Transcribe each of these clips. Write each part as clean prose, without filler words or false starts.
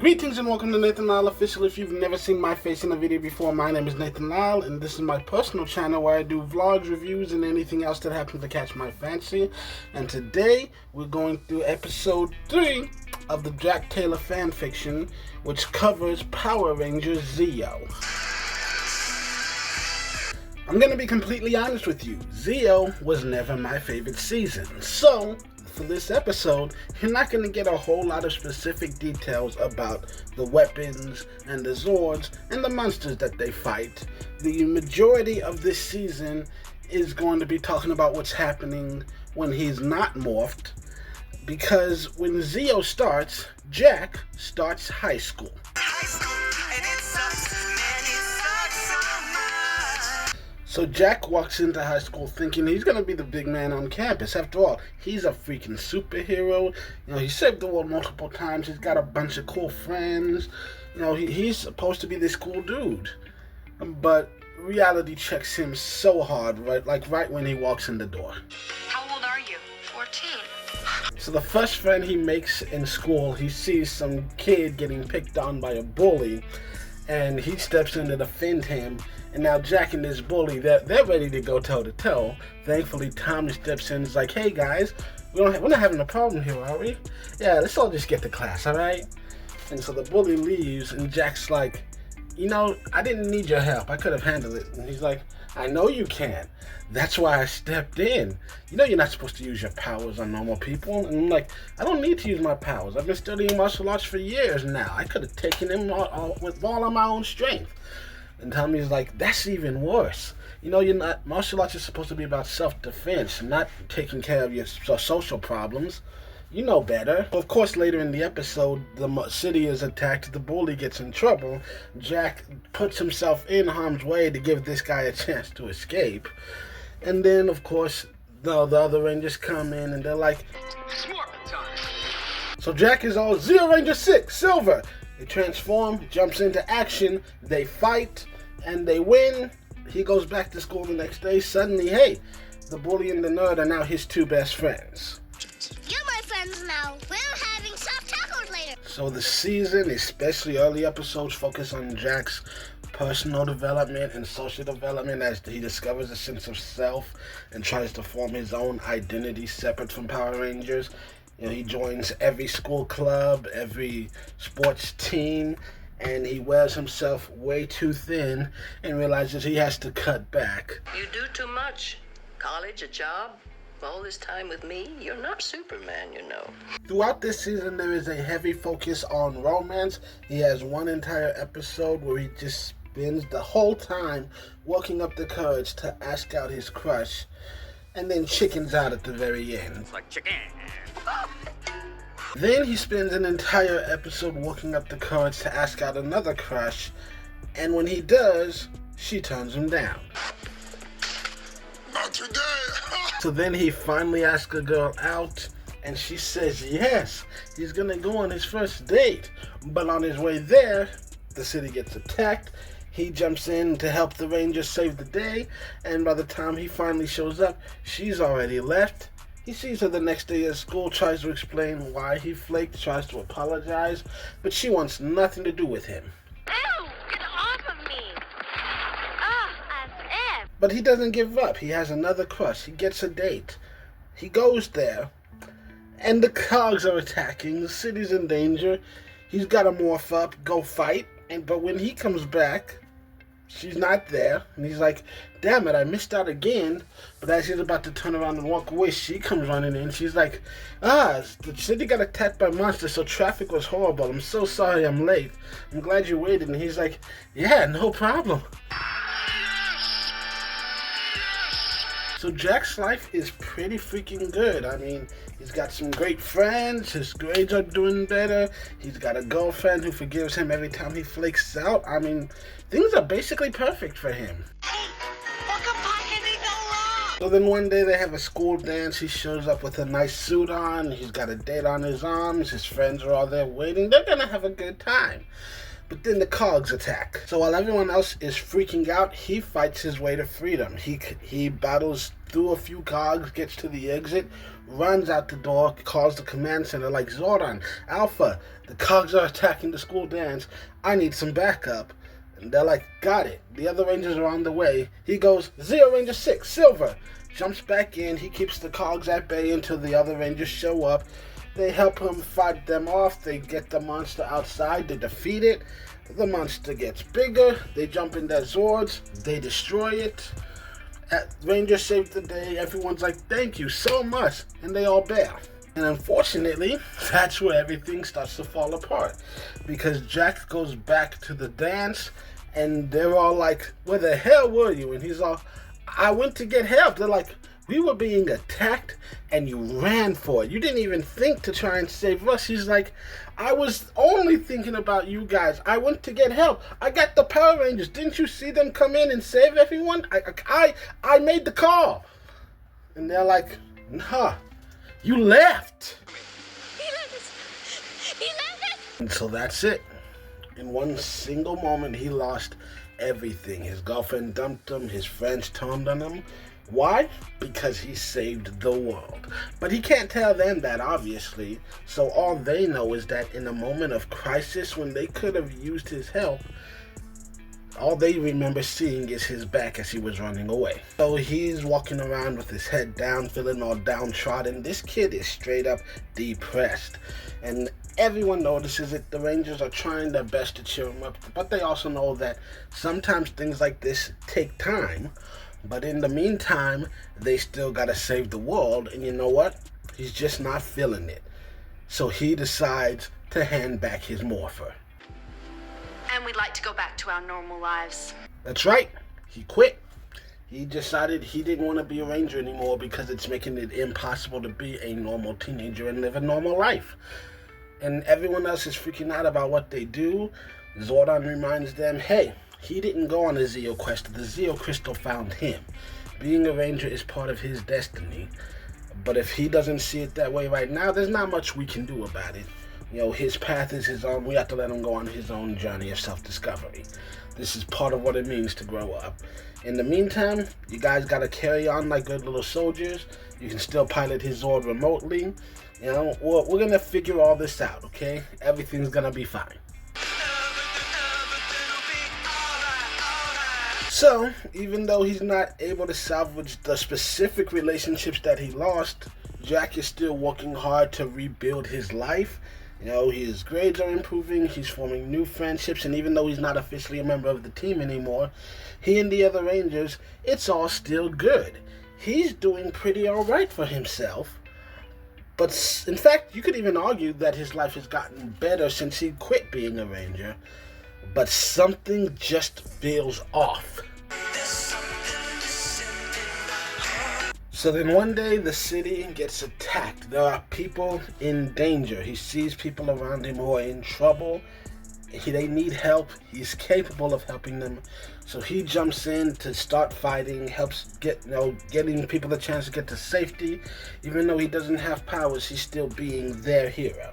Greetings and welcome to Nathan Lyle Official. If you've never seen my face in a video before, my name is Nathan Lyle, and this is my personal channel where I do vlogs, reviews, and anything else that happens to catch my fancy. And today, we're going through episode 3 of the Jack Taylor fanfiction, which covers Power Rangers Zeo. I'm gonna be completely honest with you, Zeo was never my favorite season, so for this episode, you're not going to get a whole lot of specific details about the weapons and the Zords and the monsters that they fight. The majority of this season is going to be talking about what's happening when he's not morphed, because when Zeo starts, Jack starts high school. So Jack walks into high school thinking he's going to be the big man on campus. After all, he's a freaking superhero. You know, he saved the world multiple times. He's got a bunch of cool friends. You know, he's supposed to be this cool dude. But reality checks him so hard, right when he walks in the door. How old are you? 14. So the first friend he makes in school, he sees some kid getting picked on by a bully, and he steps in to defend him. And now Jack and this bully, they're ready to go toe-to-toe. Thankfully, Tommy steps in and is like, hey guys, we're not having a problem here, are we? Yeah, let's all just get to class, alright? And so the bully leaves, and Jack's like, you know, I didn't need your help. I could have handled it. And he's like, I know you can. That's why I stepped in. You know you're not supposed to use your powers on normal people. And I'm like, I don't need to use my powers. I've been studying martial arts for years now. I could have taken him with all of my own strength. And Tommy's like, that's even worse. You know, martial arts is supposed to be about self-defense, not taking care of your social problems. You know better. Of course, later in the episode, the city is attacked, the bully gets in trouble. Jack puts himself in harm's way to give this guy a chance to escape. And then, of course, the other Rangers come in and they're like, it's Morphin' time. So Jack is all, Zeo Ranger 6, Silver. They transform, jumps into action, they fight, and they win. He goes back to school the next day. Suddenly, hey, the bully and the nerd are now his two best friends. You're my friends now. We're having soft tacos later. So the season, especially early episodes, focus on Jack's personal development and social development as he discovers a sense of self and tries to form his own identity separate from Power Rangers. You know, he joins every school club, every sports team, and he wears himself way too thin and realizes he has to cut back. You do too much. College, a job, all this time with me, you're not Superman, you know. Throughout this season, there is a heavy focus on romance. He has one entire episode where he just spends the whole time working up the courage to ask out his crush, and then chickens out at the very end. It's like chicken. Then he spends an entire episode working up the courage to ask out another crush, and when he does, she turns him down. Not today. So then he finally asks a girl out, and she says yes, he's gonna go on his first date. But on his way there, the city gets attacked. He jumps in to help the Rangers save the day, and by the time he finally shows up, she's already left. He sees her the next day at school, tries to explain why he flaked, tries to apologize, but she wants nothing to do with him. Ew! Get off of me! Ah, as if. But he doesn't give up. He has another crush. He gets a date. He goes there, and the cogs are attacking. The city's in danger. He's got to morph up, go fight, but when he comes back, she's not there, and he's like, damn it, I missed out again. But as he's about to turn around and walk away, she comes running in. She's like, the city got attacked by monsters, so traffic was horrible. I'm so sorry I'm late. I'm glad you waited. And he's like, yeah, no problem. So Jack's life is pretty freaking good. I mean, he's got some great friends. His grades are doing better. He's got a girlfriend who forgives him every time he flakes out. I mean, things are basically perfect for him. So then one day they have a school dance. He shows up with a nice suit on. He's got a date on his arms. His friends are all there waiting. They're gonna have a good time. But then the cogs attack. So while everyone else is freaking out, he fights his way to freedom. He battles through a few cogs, gets to the exit, runs out the door, calls the command center like, Zordon, Alpha, the cogs are attacking the school dance. I need some backup. And they're like, got it. The other Rangers are on the way. He goes, Zero Ranger 6, Silver. Jumps back in. He keeps the cogs at bay until the other Rangers show up. They help him fight them off. They get the monster outside. They defeat it. The monster gets bigger. They jump in their Zords. They destroy it. Rangers save the day. Everyone's like, thank you so much. And they all bail. And unfortunately, that's where everything starts to fall apart. Because Jack goes back to the dance. And they're all like, where the hell were you? And he's all, I went to get help. They're like, we were being attacked and you ran for it. You didn't even think to try and save us. He's like, I was only thinking about you guys. I went to get help. I got the Power Rangers. Didn't you see them come in and save everyone? I made the call. And they're like, nah, you left. He left us. He left us. And so that's it. In one single moment, he lost everything. His girlfriend dumped him. His friends turned on him. Why? Because he saved the world. But he can't tell them that, obviously. So all they know is that in a moment of crisis, when they could have used his help, all they remember seeing is his back as he was running away. So he's walking around with his head down, feeling all downtrodden. This kid is straight up depressed. And everyone notices it. The Rangers are trying their best to cheer him up. But they also know that sometimes things like this take time. But in the meantime, they still gotta save the world. And you know what? He's just not feeling it. So he decides to hand back his morpher. And we'd like to go back to our normal lives. That's right. He quit. He decided he didn't want to be a Ranger anymore because it's making it impossible to be a normal teenager and live a normal life. And everyone else is freaking out about what they do. Zordon reminds them, hey, he didn't go on a Zeo quest. The Zeo Crystal found him. Being a Ranger is part of his destiny. But if he doesn't see it that way right now, there's not much we can do about it. You know, his path is his own. We have to let him go on his own journey of self-discovery. This is part of what it means to grow up. In the meantime, you guys got to carry on like good little soldiers. You can still pilot his Zord remotely. You know, we're going to figure all this out, okay? Everything's going to be fine. So, even though he's not able to salvage the specific relationships that he lost, Jack is still working hard to rebuild his life. You know, his grades are improving, he's forming new friendships, and even though he's not officially a member of the team anymore, he and the other Rangers, it's all still good. He's doing pretty alright for himself. But, in fact, you could even argue that his life has gotten better since he quit being a Ranger. But something just feels off. So then one day the city gets attacked. There are people in danger. He sees people around him who are in trouble. They need help. He's capable of helping them. So he jumps in to start fighting, helps getting people a chance to get to safety. Even though he doesn't have powers, he's still being their hero.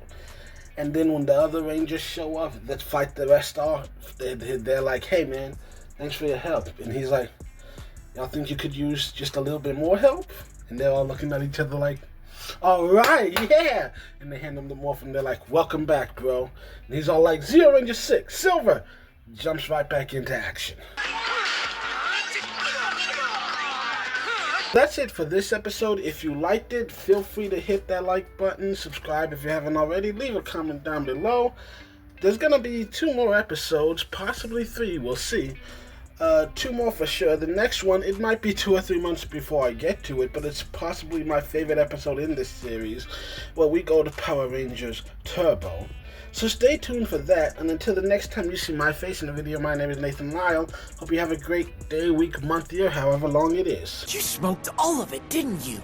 And then when the other Rangers show up that fight the rest off, they're like, hey man, thanks for your help. And he's like, y'all think you could use just a little bit more help? And they're all looking at each other like, all right, yeah. And they hand him the morph and they're like, welcome back, bro. And he's all like, Zero Ranger 6, Silver. Jumps right back into action. That's it for this episode. If you liked it, feel free to hit that like button, subscribe if you haven't already, leave a comment down below. There's going to be 2 more episodes, possibly 3, we'll see. 2 more for sure. The next one, it might be 2 or 3 months before I get to it, but it's possibly my favorite episode in this series, where we go to Power Rangers Turbo. So stay tuned for that, and until the next time you see my face in a video, my name is Nathan Lyle. Hope you have a great day, week, month, year, however long it is. You smoked all of it, didn't you?